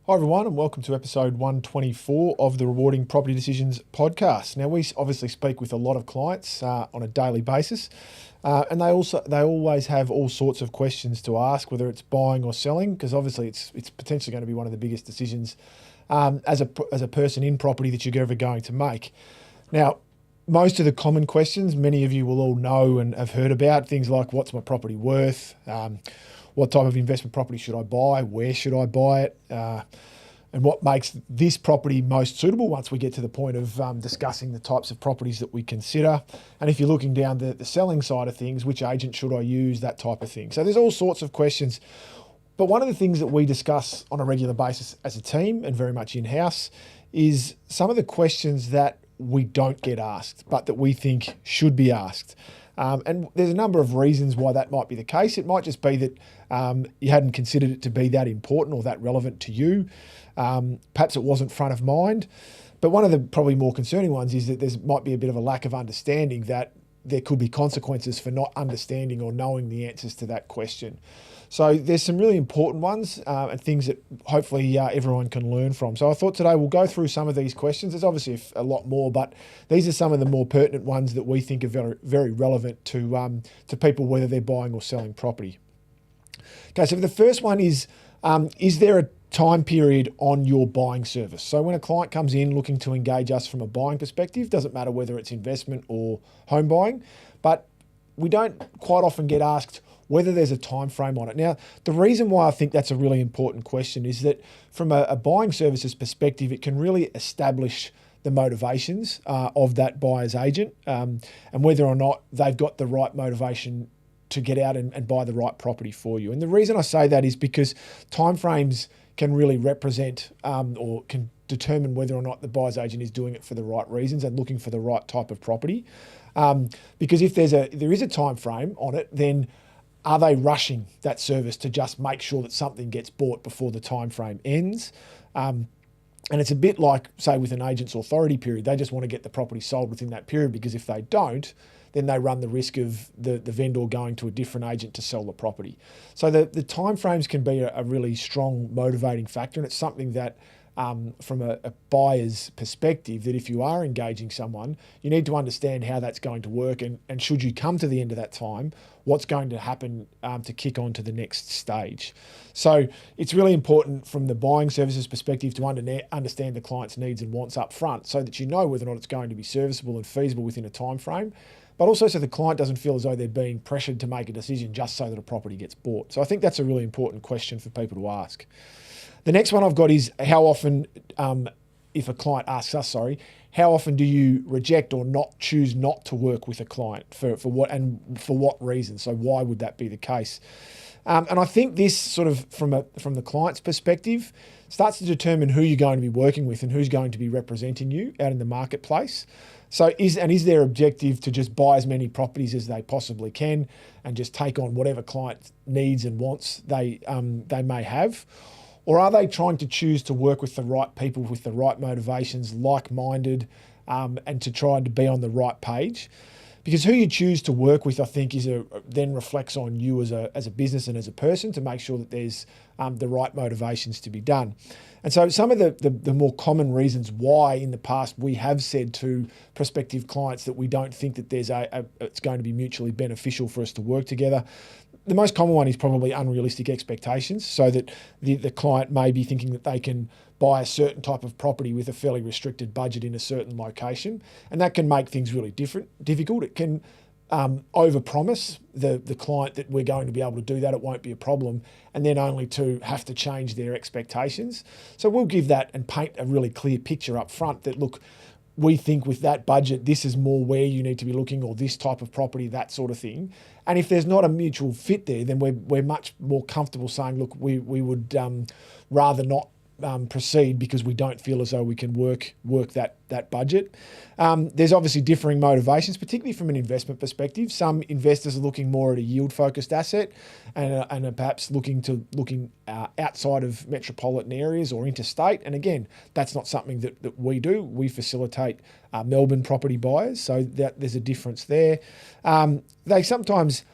Hi everyone, and welcome to episode 124 of the Rewarding Property Decisions podcast. Now, we obviously speak with a lot of clients on a daily basis, and they always have all sorts of questions to ask, whether it's buying or selling, because obviously it's potentially going to be one of the biggest decisions as a person in property that you're ever going to make. Now, most of the common questions, many of you will all know and have heard about, things like what's my property worth, what type of investment property should I buy, where should I buy it, and what makes this property most suitable once we get to the point of discussing the types of properties that we consider. And if you're looking down the selling side of things, which agent should I use, that type of thing. So there's all sorts of questions. But one of the things that we discuss on a regular basis as a team and very much in-house is some of the questions that we don't get asked, but that we think should be asked. And there's a number of reasons why that might be the case. It might just be that you hadn't considered it to be that important or that relevant to you. Perhaps it wasn't front of mind. But one of the probably more concerning ones is that there might be a bit of a lack of understanding that there could be consequences for not understanding or knowing the answers to that question. So there's some really important ones and things that hopefully everyone can learn from. So I thought today we'll go through some of these questions. There's obviously a lot more, but these are some of the more pertinent ones that we think are very, very relevant to people, whether they're buying or selling property. Okay, so the first one is there a time period on your buying service? So when a client comes in looking to engage us from a buying perspective, doesn't matter whether it's investment or home buying, but we don't quite often get asked whether there's a time frame on it. Now, the reason why I think that's a really important question is that from a buying services perspective, it can really establish the motivations of that buyer's agent and whether or not they've got the right motivation to get out and buy the right property for you. And the reason I say that is because timeframes can really represent or can determine whether or not the buyer's agent is doing it for the right reasons and looking for the right type of property. Because if there is a time frame on it, then are they rushing that service to just make sure that something gets bought before the time frame ends? And it's a bit like, say, with an agent's authority period. They just want to get the property sold within that period, because if they don't, then they run the risk of the vendor going to a different agent to sell the property. So the timeframes can be a really strong motivating factor, and it's something that from a buyer's perspective, that if you are engaging someone, you need to understand how that's going to work, and should you come to the end of that time, what's going to happen to kick on to the next stage. So it's really important from the buying services perspective to understand the client's needs and wants up front, so that you know whether or not it's going to be serviceable and feasible within a time frame, but also so the client doesn't feel as though they're being pressured to make a decision just so that a property gets bought. So I think that's a really important question for people to ask. The next one I've got is how often, if a client asks us, how often do you reject or choose not to work with a client for what reason? So why would that be the case? And I think this sort of from the client's perspective starts to determine who you're going to be working with and who's going to be representing you out in the marketplace. So is their objective to just buy as many properties as they possibly can and just take on whatever client needs and wants they may have? Or are they trying to choose to work with the right people with the right motivations, like-minded, and to try to be on the right page? Because who you choose to work with, I think, then reflects on you as a business and as a person to make sure that there's the right motivations to be done. And so some of the more common reasons why in the past we have said to prospective clients that we don't think that it's going to be mutually beneficial for us to work together. The most common one is probably unrealistic expectations, so that the client may be thinking that they can buy a certain type of property with a fairly restricted budget in a certain location, and that can make things really difficult. It can overpromise the client that we're going to be able to do that, it won't be a problem, and then only to have to change their expectations. So we'll give that and paint a really clear picture up front that, look, we think with that budget, this is more where you need to be looking, or this type of property, that sort of thing. And if there's not a mutual fit there, then we're much more comfortable saying, look, we would rather not proceed because we don't feel as though we can work that budget. There's obviously differing motivations, particularly from an investment perspective. Some investors are looking more at a yield-focused asset and are perhaps looking outside of metropolitan areas or interstate. And again, that's not something that we do. We facilitate Melbourne property buyers, so that there's a difference there. They sometimes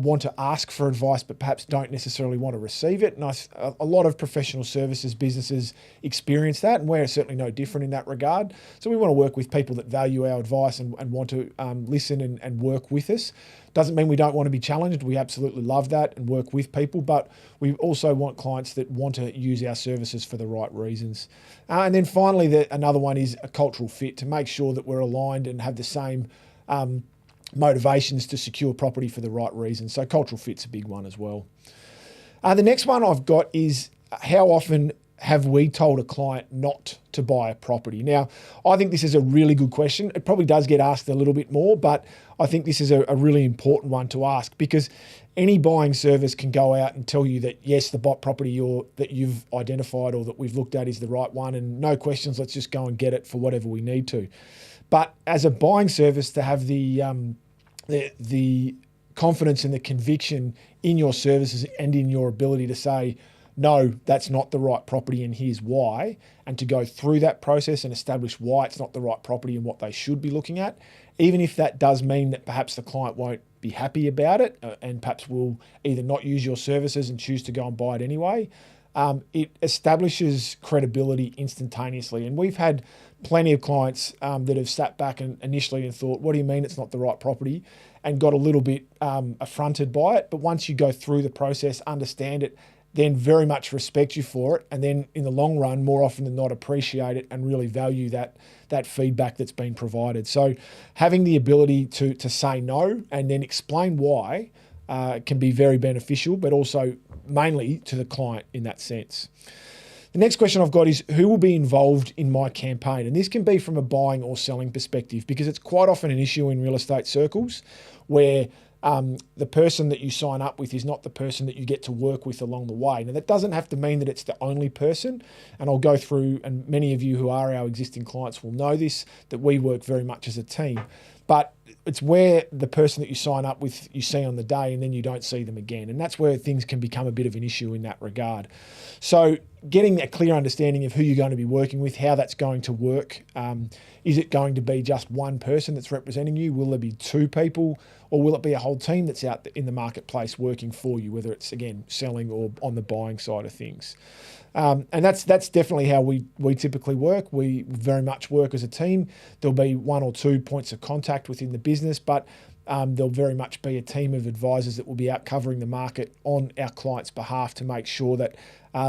want to ask for advice, but perhaps don't necessarily want to receive it. And a lot of professional services businesses experience that, and we're certainly no different in that regard. So we want to work with people that value our advice and want to listen and work with us. Doesn't mean we don't want to be challenged. We absolutely love that and work with people, but we also want clients that want to use our services for the right reasons. And then finally, another one is a cultural fit, to make sure that we're aligned and have the same motivations to secure property for the right reasons. So cultural fit's a big one as well. The next one I've got is, how often have we told a client not to buy a property? Now, I think this is a really good question. It probably does get asked a little bit more, but I think this is a really important one to ask, because any buying service can go out and tell you that, yes, the property that you've identified or that we've looked at is the right one, and no questions, let's just go and get it for whatever we need to. But as a buying service, to have the confidence and the conviction in your services and in your ability to say, no, that's not the right property and here's why, and to go through that process and establish why it's not the right property and what they should be looking at, even if that does mean that perhaps the client won't be happy about it and perhaps will either not use your services and choose to go and buy it anyway, it establishes credibility instantaneously. And we've had plenty of clients that have sat back and initially and thought, what do you mean it's not the right property? And got a little bit affronted by it. But once you go through the process, understand it, then very much respect you for it, and then in the long run, more often than not, appreciate it and really value that feedback that's been provided. So having the ability to say no and then explain why can be very beneficial, but also mainly to the client in that sense. The next question I've got is, who will be involved in my campaign? And this can be from a buying or selling perspective, because it's quite often an issue in real estate circles where the person that you sign up with is not the person that you get to work with along the way. Now, that doesn't have to mean that it's the only person, and I'll go through, and many of you who are our existing clients will know this, that we work very much as a team. But it's where the person that you sign up with you see on the day and then you don't see them again. And that's where things can become a bit of an issue in that regard. So getting a clear understanding of who you're going to be working with, how that's going to work. Is it going to be just one person that's representing you? Will there be two people? Or will it be a whole team that's out in the marketplace working for you, whether it's, again, selling or on the buying side of things? And that's definitely how we typically work. We very much work as a team. There'll be one or two points of contact within the business, but there'll very much be a team of advisors that will be out covering the market on our clients' behalf to make sure that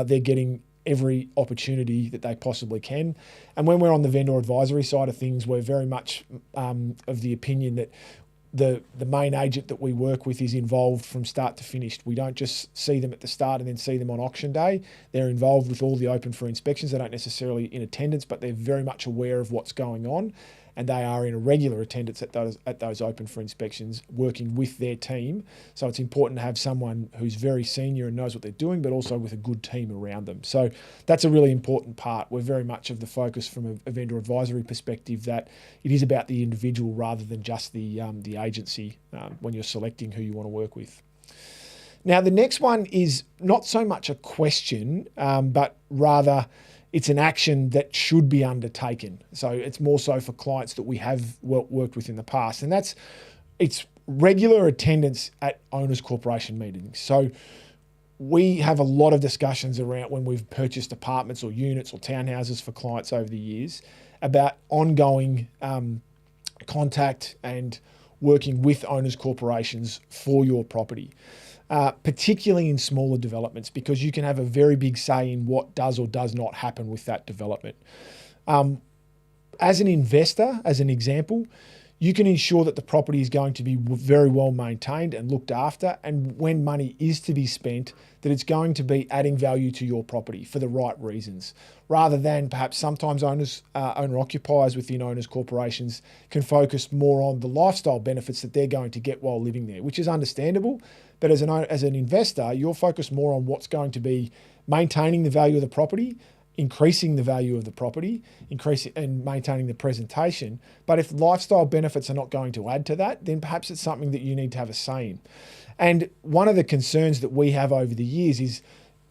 they're getting every opportunity that they possibly can. And when we're on the vendor advisory side of things, we're very much of the opinion that the main agent that we work with is involved from start to finish. We don't just see them at the start and then see them on auction day. They're involved with all the open for inspections. They don't necessarily in attendance, but they're very much aware of what's going on, and they are in a regular attendance at those open for inspections, working with their team. So it's important to have someone who's very senior and knows what they're doing, but also with a good team around them. So that's a really important part. We're very much of the focus from a vendor advisory perspective that it is about the individual rather than just the agency when you're selecting who you want to work with. Now, the next one is not so much a question, but rather it's an action that should be undertaken. So it's more so for clients that we have worked with in the past. And it's regular attendance at owners' corporation meetings. So we have a lot of discussions around when we've purchased apartments or units or townhouses for clients over the years about ongoing contact and working with owners' corporations for your property. Particularly in smaller developments, because you can have a very big say in what does or does not happen with that development. As an investor, as an example, you can ensure that the property is going to be very well maintained and looked after, and when money is to be spent, that it's going to be adding value to your property for the right reasons, rather than perhaps sometimes owner-occupiers within owners' corporations can focus more on the lifestyle benefits that they're going to get while living there, which is understandable. But as an investor, you're focused more on what's going to be maintaining the value of the property, increasing the value of the property, increasing and maintaining the presentation. But if lifestyle benefits are not going to add to that, then perhaps it's something that you need to have a say in. And one of the concerns that we have over the years is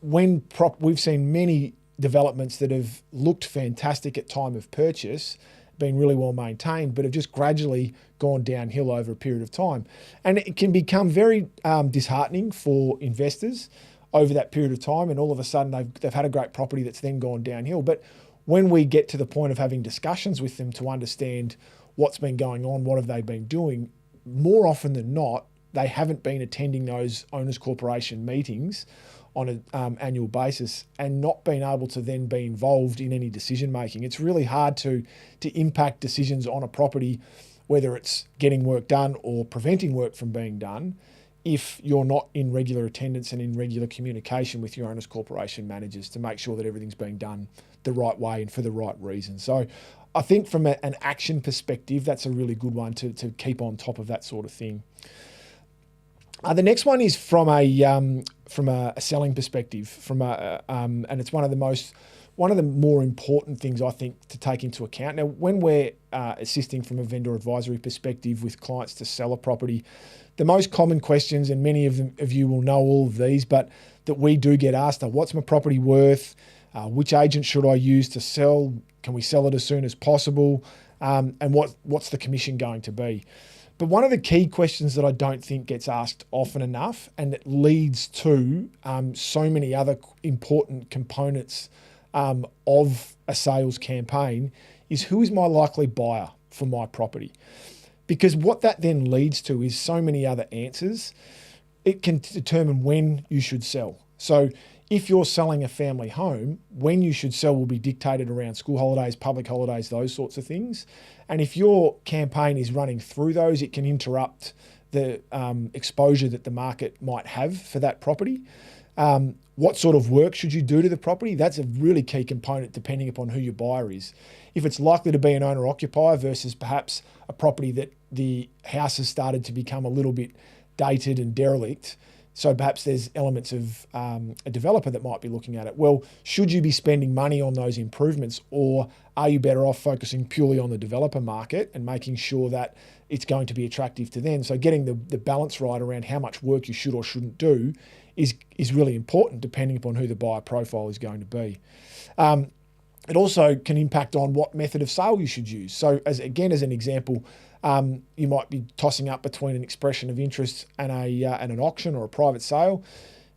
when we've seen many developments that have looked fantastic at time of purchase, been really well maintained, but have just gradually gone downhill over a period of time. And it can become very disheartening for investors over that period of time, and all of a sudden they've had a great property that's then gone downhill. But when we get to the point of having discussions with them to understand what's been going on, what have they been doing, more often than not, they haven't been attending those owners corporation meetings on an annual basis and not being able to then be involved in any decision making. It's really hard to impact decisions on a property, whether it's getting work done or preventing work from being done, if you're not in regular attendance and in regular communication with your owners corporation managers to make sure that everything's being done the right way and for the right reason. So I think from an action perspective, that's a really good one to keep on top of that sort of thing. The next one is from a selling perspective, and it's one of the more important things I think to take into account. Now, when we're assisting from a vendor advisory perspective with clients to sell a property, the most common questions, and many of you will know all of these, but that we do get asked are, what's my property worth? Which agent should I use to sell? Can we sell it as soon as possible? And what's the commission going to be? But one of the key questions that I don't think gets asked often enough, and it leads to so many other important components of a sales campaign, is who is my likely buyer for my property? Because what that then leads to is so many other answers. It can determine when you should sell. So if you're selling a family home, when you should sell will be dictated around school holidays, public holidays, those sorts of things. And if your campaign is running through those, it can interrupt the exposure that the market might have for that property. What sort of work should you do to the property? That's a really key component depending upon who your buyer is. If it's likely to be an owner-occupier versus perhaps a property that the house has started to become a little bit dated and derelict, so perhaps there's elements of a developer that might be looking at it. Well, should you be spending money on those improvements, or are you better off focusing purely on the developer market and making sure that it's going to be attractive to them? So getting the balance right around how much work you should or shouldn't do is really important depending upon who the buyer profile is going to be. It also can impact on what method of sale you should use. So as an example, you might be tossing up between an expression of interest and an auction or a private sale.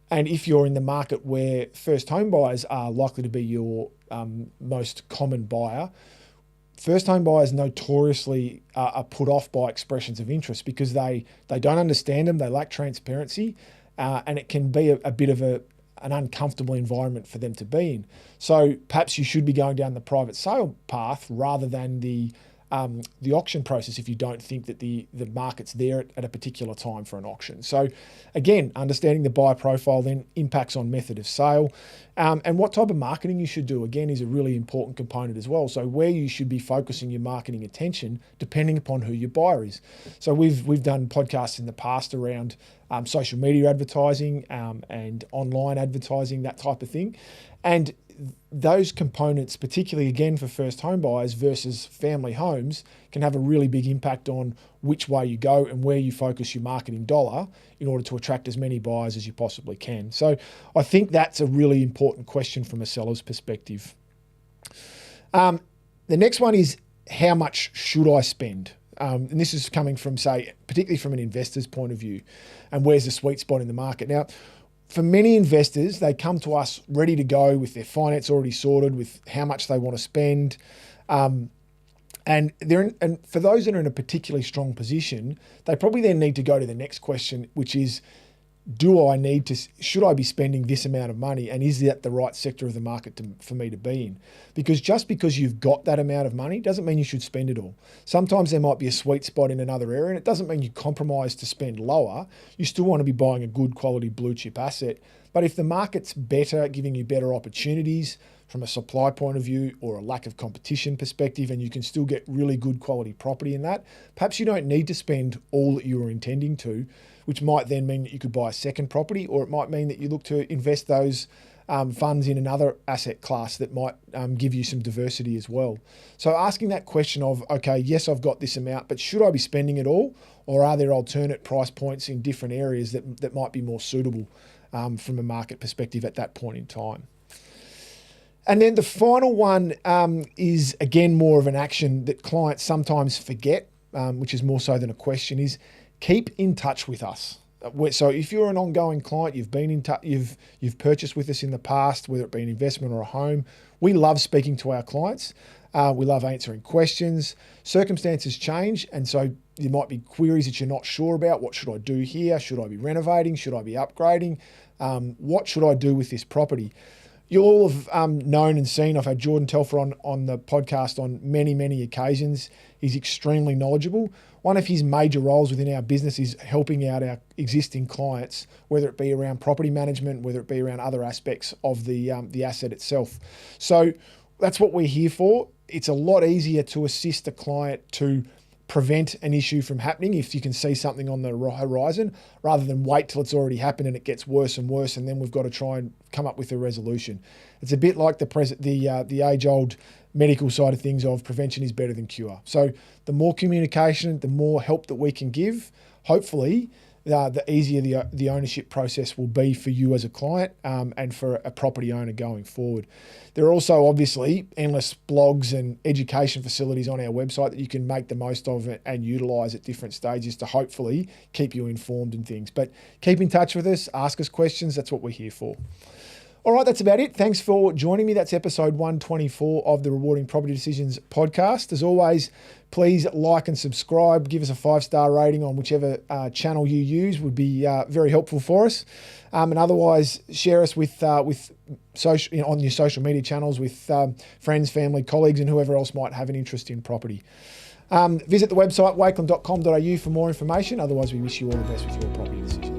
And if you're in the market where first home buyers are likely to be your most common buyer, first home buyers notoriously are put off by expressions of interest because they don't understand them, they lack transparency, and it can be a bit of an uncomfortable environment for them to be in. So perhaps you should be going down the private sale path rather than the auction process if you don't think that the market's there at a particular time for an auction. So again, understanding the buyer profile then impacts on method of sale, and what type of marketing you should do, again, is a really important component as well. So where you should be focusing your marketing attention depending upon who your buyer is. So we've done podcasts in the past around social media advertising and online advertising, that type of thing. And those components, particularly again for first home buyers versus family homes, can have a really big impact on which way you go and where you focus your marketing dollar in order to attract as many buyers as you possibly can. So I think that's a really important question from a seller's perspective. The next one is, how much should I spend? And this is coming from, say, particularly from an investor's point of view, and where's the sweet spot in the market. Now, for many investors, they come to us ready to go with their finance already sorted, with how much they want to spend. And for those that are in a particularly strong position, they probably then need to go to the next question, which is, should I be spending this amount of money, and is that the right sector of the market for me to be in? Because just because you've got that amount of money doesn't mean you should spend it all. Sometimes there might be a sweet spot in another area, and it doesn't mean you compromise to spend lower. You still want to be buying a good quality blue chip asset. But if the market's better, giving you better opportunities from a supply point of view or a lack of competition perspective, and you can still get really good quality property in that, perhaps you don't need to spend all that you were intending to, which might then mean that you could buy a second property, or it might mean that you look to invest those funds in another asset class that might give you some diversity as well. So asking that question of, okay, yes, I've got this amount, but should I be spending it all, or are there alternate price points in different areas that might be more suitable from a market perspective at that point in time? And then the final one is, again, more of an action that clients sometimes forget, which is more so than a question, is keep in touch with us. So if you're an ongoing client, you've been in touch, you've purchased with us in the past, whether it be an investment or a home, we love speaking to our clients. We love answering questions. Circumstances change, and so there might be queries that you're not sure about. What should I do here? Should I be renovating? Should I be upgrading? What should I do with this property? You'll all have known and seen, I've had Jordan Telfer on the podcast on many, many occasions. He's extremely knowledgeable. One of his major roles within our business is helping out our existing clients, whether it be around property management, whether it be around other aspects of the asset itself. So that's what we're here for. It's a lot easier to assist a client to prevent an issue from happening if you can see something on the horizon, rather than wait till it's already happened and it gets worse and worse, and then we've got to try and come up with a resolution. It's a bit like the age-old medical side of things of prevention is better than cure. So the more communication, the more help that we can give, hopefully, the easier the ownership process will be for you as a client and for a property owner going forward. There are also obviously endless blogs and education facilities on our website that you can make the most of and utilise at different stages to hopefully keep you informed and things. But keep in touch with us, ask us questions, that's what we're here for. All right, that's about it. Thanks for joining me. That's episode 124 of the Rewarding Property Decisions podcast. As always, please like and subscribe. Give us a 5-star rating on whichever channel you use. Would be very helpful for us. And otherwise, share us with social, on your social media channels with friends, family, colleagues, and whoever else might have an interest in property. Visit the website wakeland.com.au for more information. Otherwise, we wish you all the best with your property decisions.